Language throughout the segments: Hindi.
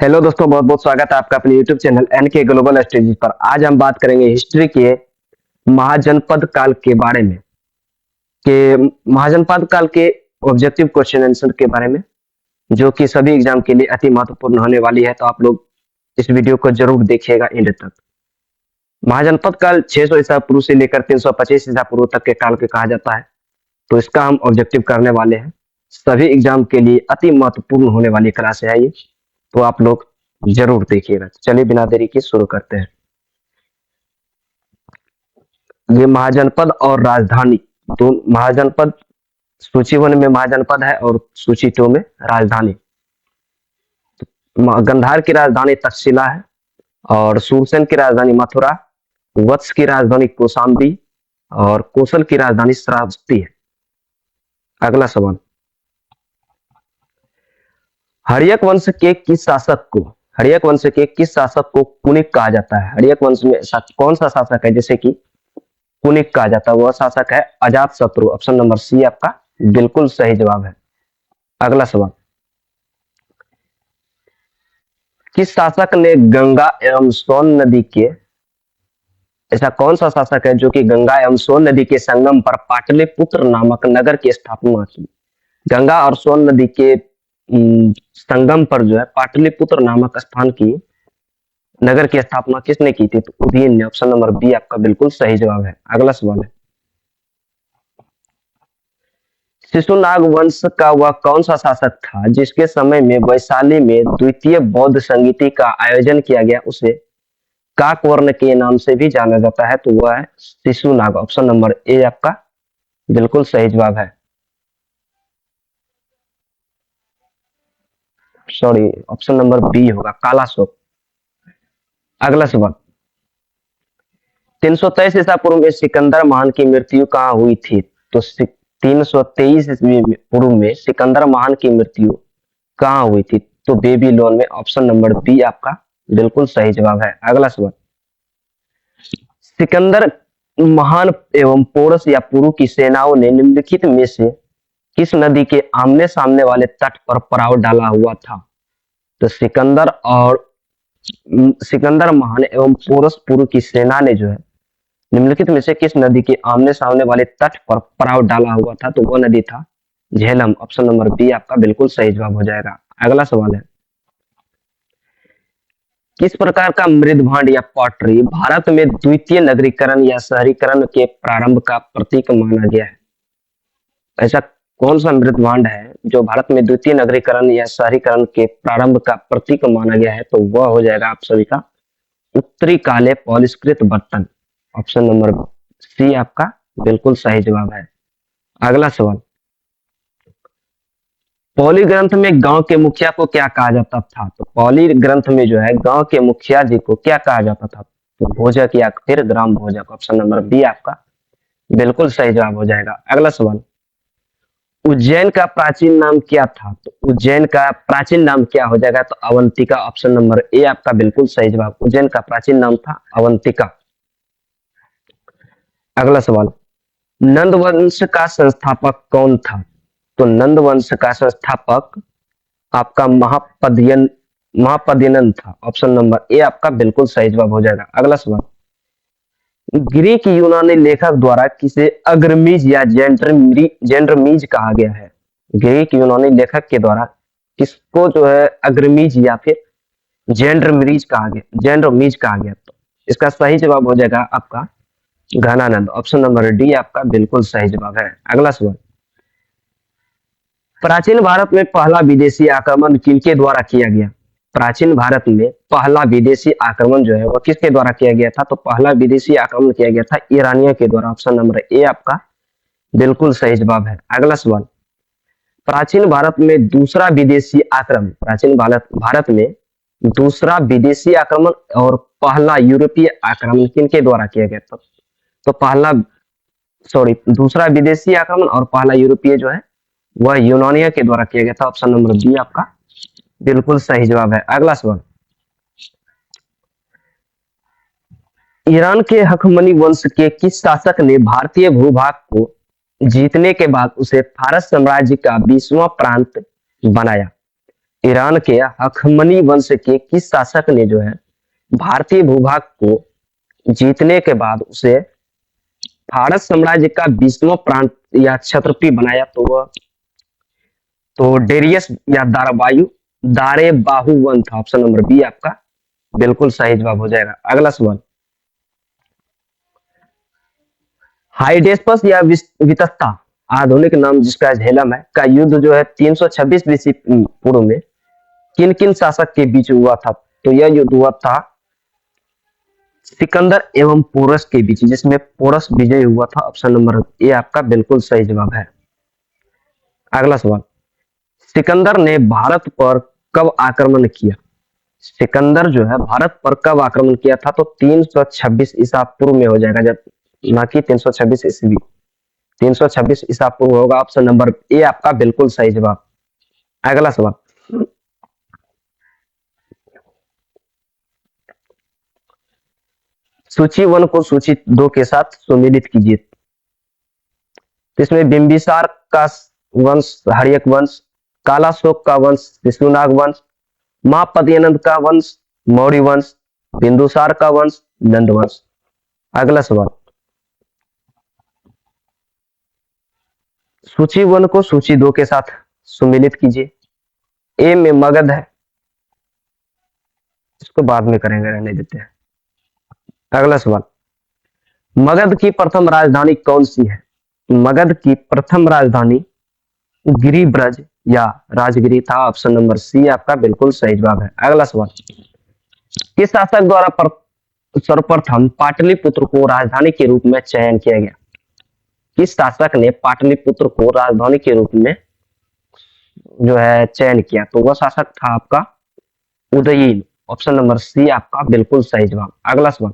हेलो दोस्तों, बहुत बहुत स्वागत है आपका अपने यूट्यूब चैनल एन के ग्लोबल स्टडीज पर। आज हम बात करेंगे हिस्ट्री के महाजनपद काल के बारे में, कि महाजनपद काल के ऑब्जेक्टिव क्वेश्चन आंसर के बारे में, जो कि सभी एग्जाम के लिए अति महत्वपूर्ण होने वाली है। तो आप लोग इस वीडियो को जरूर देखिएगा एंड तक। महाजनपद काल 600 ईसा पूर्व से लेकर 325 ईसा पूर्व तक के काल के कहा जाता है। तो इसका हम ऑब्जेक्टिव करने वाले हैं। सभी एग्जाम के लिए अति महत्वपूर्ण होने वाली क्लास है ये, तो आप लोग जरूर देखिएगा। चलिए बिना देरी के शुरू करते हैं। ये महाजनपद और राजधानी, तो महाजनपद सूची 1 में महाजनपद है और सूची 2 में राजधानी। गंधार की राजधानी तक्षशिला है और सूरसेन की राजधानी मथुरा, वत्स की राजधानी कौशाम्बी और कौशल की राजधानी श्रावस्ती है। अगला सवाल, हर्यक वंश के किस शासक को कुनिक कहा जाता है? हर्यक वंश में कौन सा शासक है जैसे कि कुनिक कहा जाता है? वह शासक है अजातशत्रु। ऑप्शन नंबर सी आपका बिल्कुल सही जवाब है। अगला सवाल, किस शासक ने गंगा एवं सोन नदी के, ऐसा कौन सा शासक है जो कि गंगा एवं सोन नदी के संगम पर पाटलिपुत्र नामक नगर की स्थापना की? गंगा और सोन नदी के संगम पर जो है पाटलिपुत्र नामक स्थान की नगर की स्थापना किसने की थी? तो उदयन ने। ऑप्शन नंबर बी आपका बिल्कुल सही जवाब है। अगला सवाल है, शिशुनाग वंश का वह कौन सा शासक था जिसके समय में वैशाली में द्वितीय बौद्ध संगीति का आयोजन किया गया? उसे काकवर्ण के नाम से भी जाना जाता है। तो वह है शिशुनाग। ऑप्शन नंबर ए आपका बिल्कुल सही जवाब है। सॉरी, ऑप्शन नंबर बी होगा, कालाशोक। अगला सवाल, 323 ईसा पूर्व में सिकंदर महान की मृत्यु कहाँ हुई थी? तो 323 ईस्वी पूर्व में सिकंदर महान की मृत्यु कहाँ हुई थी? तो बेबीलोन में। ऑप्शन नंबर बी आपका बिल्कुल सही जवाब है। अगला सवाल, सिकंदर महान एवं पोरस या पुरु की सेनाओं ने निम्नलिखित में से किस नदी के आमने सामने वाले तट पर पड़ाव डाला हुआ था? तो सिकंदर महान एवं पोरस पुरु की सेना ने जो है निम्नलिखित में से किस नदी के आमने सामने वाले तट पर पड़ाव डाला हुआ था? तो वह नदी था झेलम। ऑप्शन नंबर बी आपका बिल्कुल सही जवाब हो जाएगा। अगला सवाल है, किस प्रकार का मृदभांड या पॉटरी भारत में द्वितीय नगरीकरण या शहरीकरण के प्रारंभ का प्रतीक माना गया है? ऐसा कौन सा मृदभांड है जो भारत में द्वितीय नगरीकरण या शहरीकरण के प्रारंभ का प्रतीक माना गया है? तो वह हो जाएगा आप सभी का उत्तरी काले पॉलिशकृत बर्तन। ऑप्शन नंबर सी आपका बिल्कुल सही जवाब है। अगला सवाल, पौली ग्रंथ में गांव के मुखिया को क्या कहा जाता था? तो पौली ग्रंथ में जो है गांव के मुखिया जी को क्या कहा जाता था? तो भोजक या फिर ग्राम भोजक। ऑप्शन नंबर बी आपका बिल्कुल सही जवाब हो जाएगा। अगला सवाल, उज्जैन का प्राचीन नाम क्या था? तो उज्जैन का प्राचीन नाम क्या हो जाएगा? तो अवंतिका। ऑप्शन नंबर ए आपका बिल्कुल सही जवाब। उज्जैन का प्राचीन नाम था अवंतिका। अगला सवाल, नंद वंश का संस्थापक कौन था? तो नंद वंश का संस्थापक आपका महापद्यनन था। ऑप्शन नंबर ए आपका बिल्कुल सही जवाब हो जाएगा। अगला सवाल, ग्रीक यूनानी लेखक द्वारा किसे अग्रमीज या जेंड्रमीज कहा गया है? ग्रीक यूनानी लेखक के द्वारा किसको जो है अग्रमीज या फिर जेंड्रमीज कहा गया? तो इसका सही जवाब हो जाएगा आपका घनानंद। ऑप्शन नंबर डी आपका बिल्कुल सही जवाब है। अगला सवाल, प्राचीन भारत में पहला विदेशी आक्रमण किनके द्वारा किया गया? प्राचीन भारत में पहला विदेशी आक्रमण जो है वह किसके द्वारा किया गया था? तो पहला विदेशी आक्रमण किया गया था ईरानियों के द्वारा। ऑप्शन नंबर ए आपका बिल्कुल सही जवाब है। अगला सवाल, प्राचीन भारत में दूसरा विदेशी आक्रमण, प्राचीन भारत में दूसरा विदेशी आक्रमण और पहला यूरोपीय आक्रमण किनके द्वारा किया गया था? तो दूसरा विदेशी आक्रमण और पहला यूरोपीय जो है वह यूनानिया के द्वारा किया गया था। ऑप्शन नंबर बी आपका बिल्कुल सही जवाब है। अगला सवाल, ईरान के हखमनी वंश के किस शासक ने भारतीय भूभाग को जीतने के बाद उसे फारस साम्राज्य का 20वां प्रांत बनाया? ईरान के हखमनी वंश के किस शासक ने जो है भारतीय भूभाग को जीतने के बाद उसे भारत साम्राज्य का 20वां प्रांत या क्षत्रपी बनाया? तो वह तो डेरियस या दाराबायु दारे बाहुवन था। ऑप्शन नंबर बी आपका बिल्कुल सही जवाब हो जाएगा। अगला सवाल, हाइडेस्पस या वितस्ता आधुनिक नाम जिसका झेलम है का युद्ध जो है 326 बीसी पूर्व में किन किन शासक के बीच हुआ था? तो यह युद्ध हुआ था सिकंदर एवं पोरस के बीच, जिसमें पोरस विजय हुआ था। ऑप्शन नंबर ए आपका बिल्कुल सही जवाब है। अगला सवाल, सिकंदर ने भारत पर कब आक्रमण किया? सिकंदर जो है भारत पर कब आक्रमण किया था? तो 326 ईसा पूर्व में हो जाएगा, जब ना कि 326 ईस्वी, 326 ईसा पूर्व होगा। ऑप्शन नंबर ए आपका बिल्कुल सही जवाब। अगला सवाल, सूची 1 को सूची 2 के साथ सुमेलित कीजिए। इसमें बिंबिसार का वंश हर्यक वंश, कालाशोक का वंश शिशुनाग वंश, महापद्यनंद का वंश मौर्य वंश, बिंदुसार का वंश नंद वंश। अगला सवाल, सूची 1 को सूची 2 के साथ सुमेलित कीजिए। ए में मगध है, इसको बाद में करेंगे, रहने देते हैं। अगला सवाल, मगध की प्रथम राजधानी कौन सी है? मगध की प्रथम राजधानी गिरिब्रज या राजगिरी था। ऑप्शन नंबर सी आपका बिल्कुल सही जवाब है। अगला सवाल, किस शासक द्वारा सर्वप्रथम पाटलिपुत्र को राजधानी के रूप में चयन किया गया? किस शासक ने पाटलिपुत्र को राजधानी के रूप में जो है चयन किया? तो वह शासक था आपका उदयीन। ऑप्शन नंबर सी आपका बिल्कुल सही जवाब। अगला सवाल,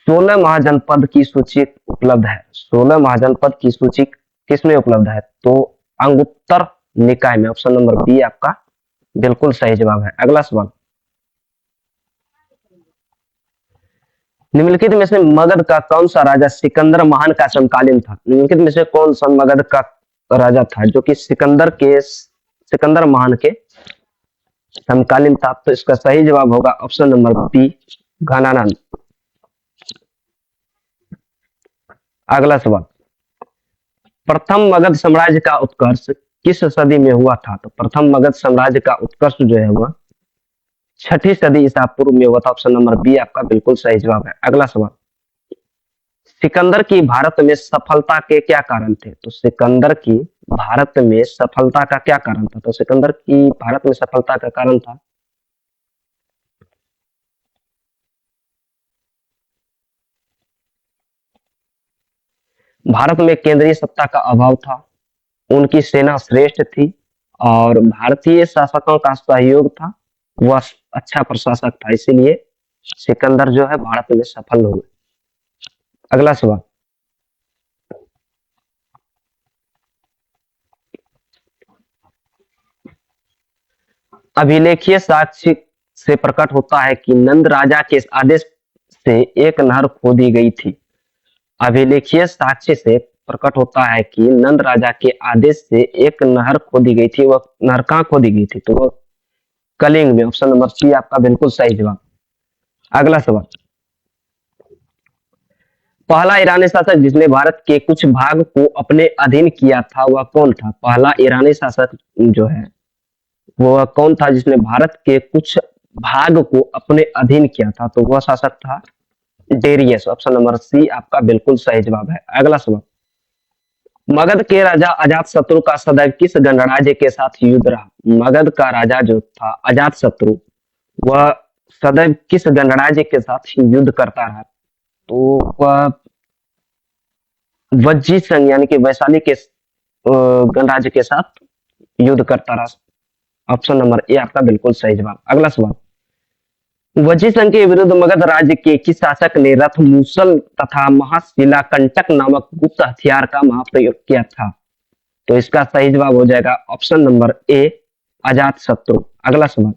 16 महाजनपद की सूची उपलब्ध है। 16 महाजनपद की सूची किसमें उपलब्ध है? तो अंगुत्तर निकाय में। ऑप्शन नंबर बी आपका बिल्कुल सही जवाब है। अगला सवाल, निम्नलिखित में से मगध का कौन सा राजा सिकंदर महान का समकालीन था? निम्नलिखित में से कौन सा मगध का राजा था जो कि सिकंदर महान के समकालीन था? तो इसका सही जवाब होगा ऑप्शन नंबर बी घनानंद। अगला सवाल, प्रथम मगध साम्राज्य का उत्कर्ष किस सदी में हुआ था? तो प्रथम मगध साम्राज्य का उत्कर्ष जो है वह 6ठी सदी ईसा पूर्व में हुआ था। ऑप्शन नंबर बी आपका बिल्कुल सही जवाब है। अगला सवाल, सिकंदर की भारत में सफलता के क्या कारण थे? तो सिकंदर की भारत में सफलता का क्या कारण था? तो सिकंदर की भारत में सफलता का कारण था भारत में केंद्रीय सत्ता का अभाव था, उनकी सेना श्रेष्ठ थी और भारतीय शासकों का सहयोग था, वह अच्छा प्रशासक था, इसीलिए सिकंदर जो है भारत में सफल हुए। अगला सवाल, अभिलेखीय साक्ष्य से प्रकट होता है कि नंद राजा के आदेश से एक नहर खोदी गई थी। अभिलेखीय साक्ष्य से प्रकट होता है कि नंद राजा के आदेश से एक नहर खोदी गई थी। वह नहर कहाँ खोदी गई थी? तो वह कलिंग में। ऑप्शन नंबर सी आपका बिल्कुल सही जवाब। अगला सवाल, पहला ईरानी शासक जिसने भारत के कुछ भाग को अपने अधीन किया था वह कौन था? पहला ईरानी शासक जो है वह कौन था जिसने भारत के कुछ भाग को अपने अधीन किया था? तो वह शासक था डेरियस। ऑप्शन नंबर सी आपका बिल्कुल सही जवाब है। अगला सवाल, मगध के राजा अजातशत्रु का सदैव किस गणराज्य के साथ युद्ध रहा? मगध का राजा जो था अजातशत्रु वह सदैव किस गणराज्य के साथ युद्ध करता रहा? तो वह वज्जी संघ यानी कि वैशाली के गणराज्य के साथ युद्ध करता रहा। ऑप्शन नंबर ए आपका बिल्कुल सही जवाब। अगला सवाल, वज्जी संघ के विरुद्ध मगध राज्य के किस शासक ने रथ मूसल तथा महाशिलाकंटक नामक गुप्त हथियार का महाप्रयोग किया था? तो इसका सही जवाब हो जाएगा ऑप्शन नंबर ए अजातशत्रु। अगला सवाल,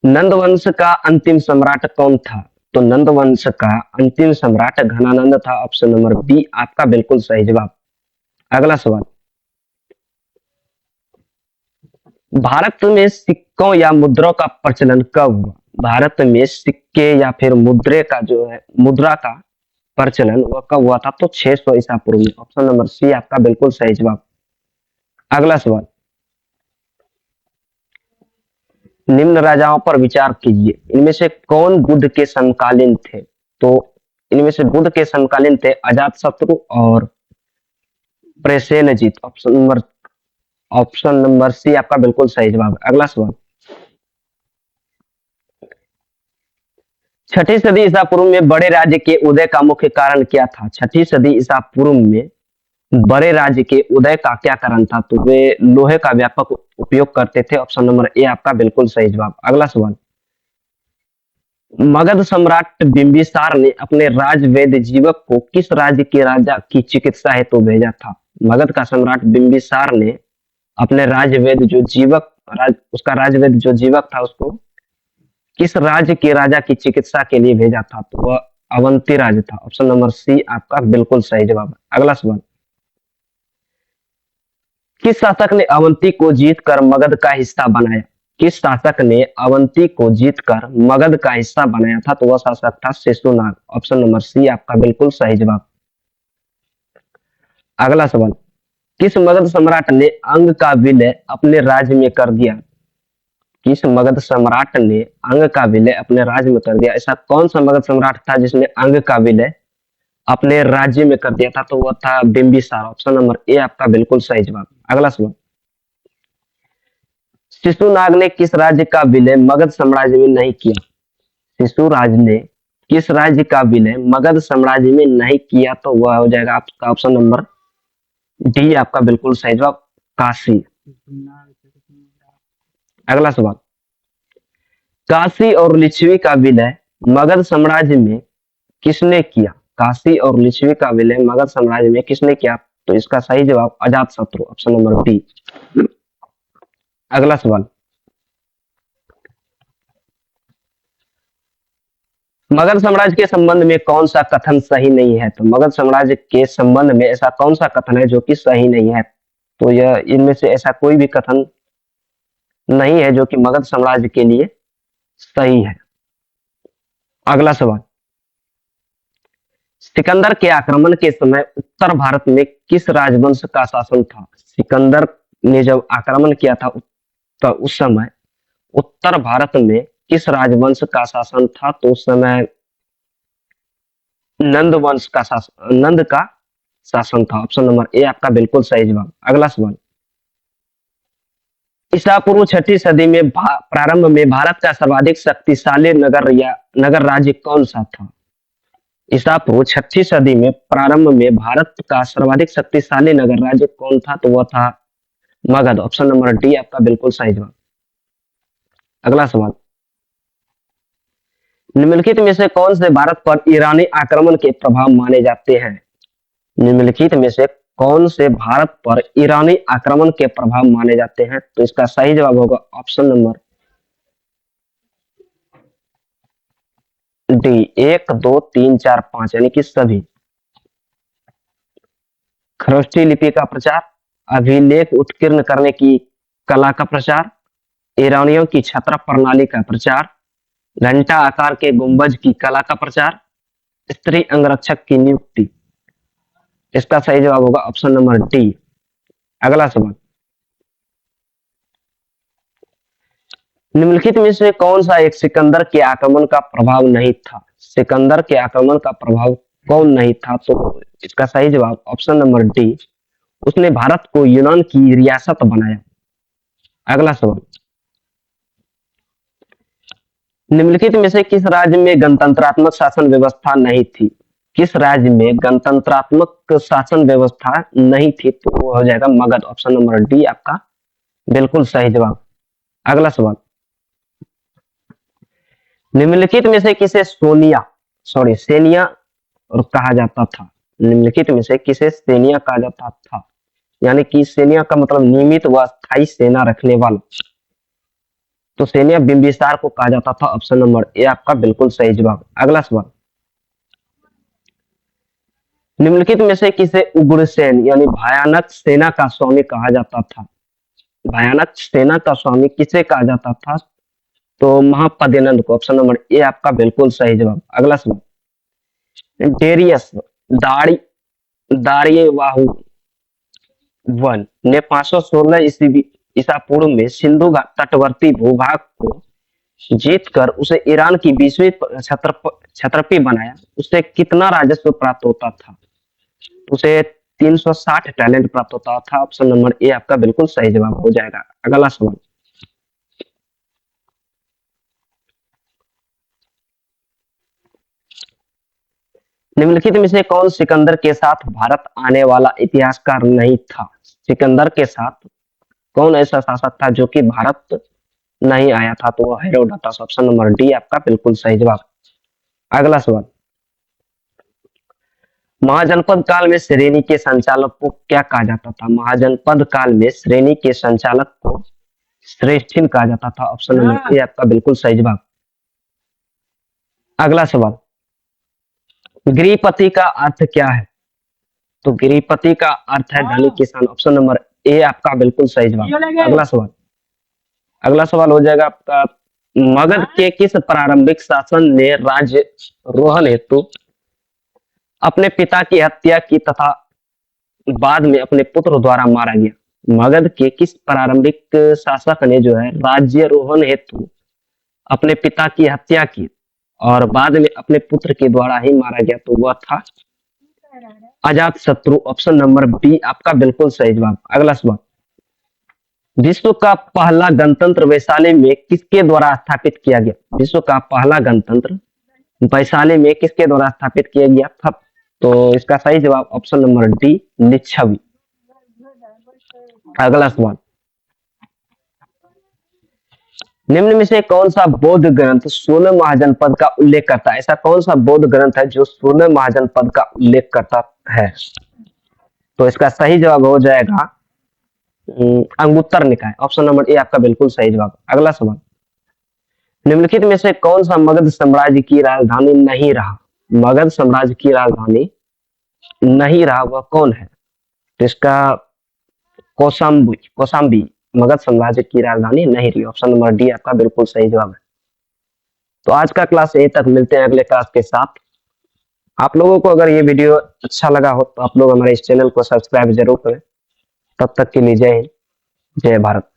नंद वंश का अंतिम सम्राट कौन था? तो नंद वंश का अंतिम सम्राट घनानंद था। ऑप्शन नंबर बी आपका बिल्कुल सही जवाब। अगला सवाल, भारत में सिक्कों या मुद्राओं का प्रचलन कब हुआ? भारत में सिक्के या फिर मुद्रे का जो है मुद्रा का प्रचलन वह कब हुआ था? तो 600 ईसा पूर्व में। ऑप्शन नंबर सी आपका बिल्कुल सही जवाब। अगला सवाल, निम्न राजाओं पर विचार कीजिए, इनमें से कौन बुद्ध के समकालीन थे? तो इनमें से बुद्ध के समकालीन थे अजातशत्रु और प्रेसेनजीत। ऑप्शन नंबर सी आपका बिल्कुल सही जवाब। अगला सवाल, छठी सदी ईसा पूर्व में बड़े राज्य के उदय का मुख्य कारण क्या था? छठी सदी ईसा पूर्व में बड़े राज्य के उदय का क्या कारण था? तो वे लोहे का व्यापक उपयोग करते थे। ऑप्शन नंबर ए आपका बिल्कुल सही जवाब। अगला सवाल, मगध सम्राट बिंबिसार ने अपने राजवैद्य जीवक को किस राज्य के राजा की चिकित्सा हेतु भेजा था? मगध का सम्राट बिंबिसार ने अपने राजवैद्य जो जीवक उसका राजवैद्य जो जीवक था उसको किस राज्य के राजा की चिकित्सा के लिए भेजा था? तो वह अवंती राज्य था। ऑप्शन नंबर सी आपका बिल्कुल सही जवाब है। अगला सवाल, किस शासक ने अवंती को जीतकर मगध का हिस्सा बनाया? किस शासक ने अवंती को जीतकर मगध का हिस्सा बनाया था? तो वह शासक था शिशुनाग। ऑप्शन नंबर सी आपका बिल्कुल सही जवाब। अगला सवाल, किस मगध सम्राट ने अंग का विलय अपने राज्य में कर दिया? किस मगध सम्राट ने अंग का विलय अपने राज्य में कर दिया? ऐसा कौन सा मगध सम्राट था जिसने अंग का विलय अपने राज्य में कर दिया था? तो वह था बिंबिसार। ऑप्शन नंबर ए आपका बिल्कुल सही जवाब। अगला सवाल, शिशुनाग ने किस राज्य का विलय मगध साम्राज्य में नहीं किया? शिशुराज ने किस राज्य का विलय मगध साम्राज्य में नहीं किया? तो वह हो जाएगा आपका ऑप्शन नंबर डी आपका बिल्कुल सही जवाब, काशी। अगला सवाल, काशी और लिच्छवी का विलय मगध साम्राज्य में किसने किया? काशी और लिच्छवी का विलय मगध साम्राज्य में किसने किया? तो इसका सही जवाब अजातशत्रु। Option number D. अगला सवाल, मगध साम्राज्य के संबंध में कौन सा कथन सही नहीं है? तो मगध साम्राज्य के संबंध में ऐसा कौन सा कथन है जो कि सही नहीं है? तो यह इनमें से ऐसा कोई भी कथन नहीं है जो कि मगध साम्राज्य के लिए सही है। अगला सवाल, सिकंदर के आक्रमण के समय उत्तर भारत में किस राजवंश का शासन था? सिकंदर ने जब आक्रमण किया था तो उस समय उत्तर भारत में किस राजवंश का शासन था? तो उस समय नंद का शासन था। ऑप्शन नंबर ए आपका बिल्कुल सही जवाब। अगला सवाल, ईसा पूर्व छठी सदी में प्रारंभ में भारत का सर्वाधिक शक्तिशाली नगर या नगर राज्य कौन सा था? ईसा पूर्व छठी सदी में प्रारंभ में भारत का सर्वाधिक शक्तिशाली नगर राज्य कौन था? तो वह था मगध। ऑप्शन नंबर डी आपका बिल्कुल सही जवाब। अगला सवाल, निम्नलिखित में से कौन से भारत पर ईरानी आक्रमण के प्रभाव माने जाते हैं? निम्नलिखित में से कौन से भारत पर ईरानी आक्रमण के प्रभाव माने जाते हैं? तो इसका सही जवाब होगा ऑप्शन नंबर डी, 1 2 3 4 5 यानी कि सभी। खरोष्ठी लिपि का प्रचार, अभिलेख उत्कीर्ण करने की कला का प्रचार, ईरानियों की छत्र प्रणाली का प्रचार, घंटा आकार के गुंबज की कला का प्रचार, स्त्री अंगरक्षक की नियुक्ति। इसका सही जवाब होगा ऑप्शन नंबर डी। अगला सवाल, निम्नलिखित में से कौन सा एक सिकंदर के आक्रमण का प्रभाव नहीं था? सिकंदर के आक्रमण का प्रभाव कौन नहीं था? तो इसका सही जवाब ऑप्शन नंबर डी, उसने भारत को यूनान की रियासत बनाया। अगला सवाल, निम्नलिखित में से किस राज्य में गणतंत्रात्मक शासन व्यवस्था नहीं थी? किस राज्य में गणतंत्रात्मक शासन व्यवस्था नहीं थी? तो वो हो जाएगा मगध। ऑप्शन नंबर डी आपका बिल्कुल सही जवाब। अगला सवाल, निम्नलिखित में से किसे सेनिया और कहा जाता था? निम्नलिखित में से किसे सेनिया कहा जाता था? यानी कि सेनिया का मतलब नियमित व स्थायी सेना रखने वाला। तो सेनिया बिंबिसार को कहा जाता था। ऑप्शन नंबर ए आपका बिल्कुल सही जवाब। अगला सवाल, निम्नलिखित में से किसे उग्रसेन यानी भयानक सेना का स्वामी कहा जाता था? भयानक सेना का स्वामी किसे कहा जाता था? तो महापद्यनंद को। ऑप्शन नंबर ए आपका बिल्कुल सही जवाब। अगला सवाल, डेरियस दाड़ी दारियवाहु वन ने 516 ईस्वी ईसा पूर्व में सिंधु तटवर्ती भूभाग को जीतकर उसे ईरान की 20वीं छत्रपति बनाया। उसे कितना राजस्व प्राप्त होता था? उसे 360 टैलेंट प्राप्त होता था। ऑप्शन नंबर ए आपका बिल्कुल सही जवाब हो जाएगा। अगला सवाल, निम्नलिखित में से कौन सिकंदर के साथ भारत आने वाला इतिहासकार नहीं था? सिकंदर के साथ कौन ऐसा शासक था जो कि भारत नहीं आया था? तो वह हेरोडोटस। ऑप्शन नंबर डी आपका बिल्कुल सही जवाब। अगला सवाल, महाजनपद काल में श्रेणी के संचालक को क्या कहा जाता था? महाजनपद काल में श्रेणी के संचालक को श्रेष्ठिन कहा जाता था। ऑप्शन नंबर ए आपका बिल्कुल सही जवाब। अगला सवाल, गृहपति का अर्थ क्या है? तो गृहपति का अर्थ है धनी किसान। ऑप्शन नंबर ए आपका बिल्कुल सही जवाब। अगला सवाल, अगला सवाल हो जाएगा आपका, मगध के किस प्रारंभिक शासन ने राज्य रोहन हेतु अपने पिता की हत्या की तथा बाद में अपने पुत्र द्वारा मारा गया? मगध के किस प्रारंभिक शासक ने जो है राज्यारोहण हेतु अपने पिता की हत्या की और बाद में अपने पुत्र के द्वारा ही मारा गया? तो वह था अजात शत्रु। ऑप्शन नंबर बी आपका बिल्कुल सही जवाब। अगला सवाल, विश्व का पहला गणतंत्र वैशाली में किसके द्वारा स्थापित किया गया? विश्व का पहला गणतंत्र वैशाली में किसके द्वारा स्थापित किया गया था? तो इसका सही जवाब ऑप्शन नंबर डी लिच्छवी। अगला सवाल, निम्न में से कौन सा बौद्ध ग्रंथ 16 महाजनपद का उल्लेख करता है? ऐसा कौन सा बौद्ध ग्रंथ है जो 16 महाजनपद का उल्लेख करता है? तो इसका सही जवाब हो जाएगा अंगुत्तर निकाय। ऑप्शन नंबर ए आपका बिल्कुल सही जवाब। अगला सवाल, निम्नलिखित में से कौन सा मगध साम्राज्य की राजधानी नहीं रहा? मगध साम्राज्य की राजधानी नहीं रहा वह कौन है? तो इसका कौशाम्बी मगध साम्राज्य की राजधानी नहीं रही। ऑप्शन नंबर डी आपका बिल्कुल सही जवाब है। तो आज का क्लास यहीं तक, मिलते हैं अगले क्लास के साथ। आप लोगों को अगर ये वीडियो अच्छा लगा हो तो आप लोग हमारे इस चैनल को सब्सक्राइब जरूर करें। तब तक के लिए जय हिंद, जय भारत।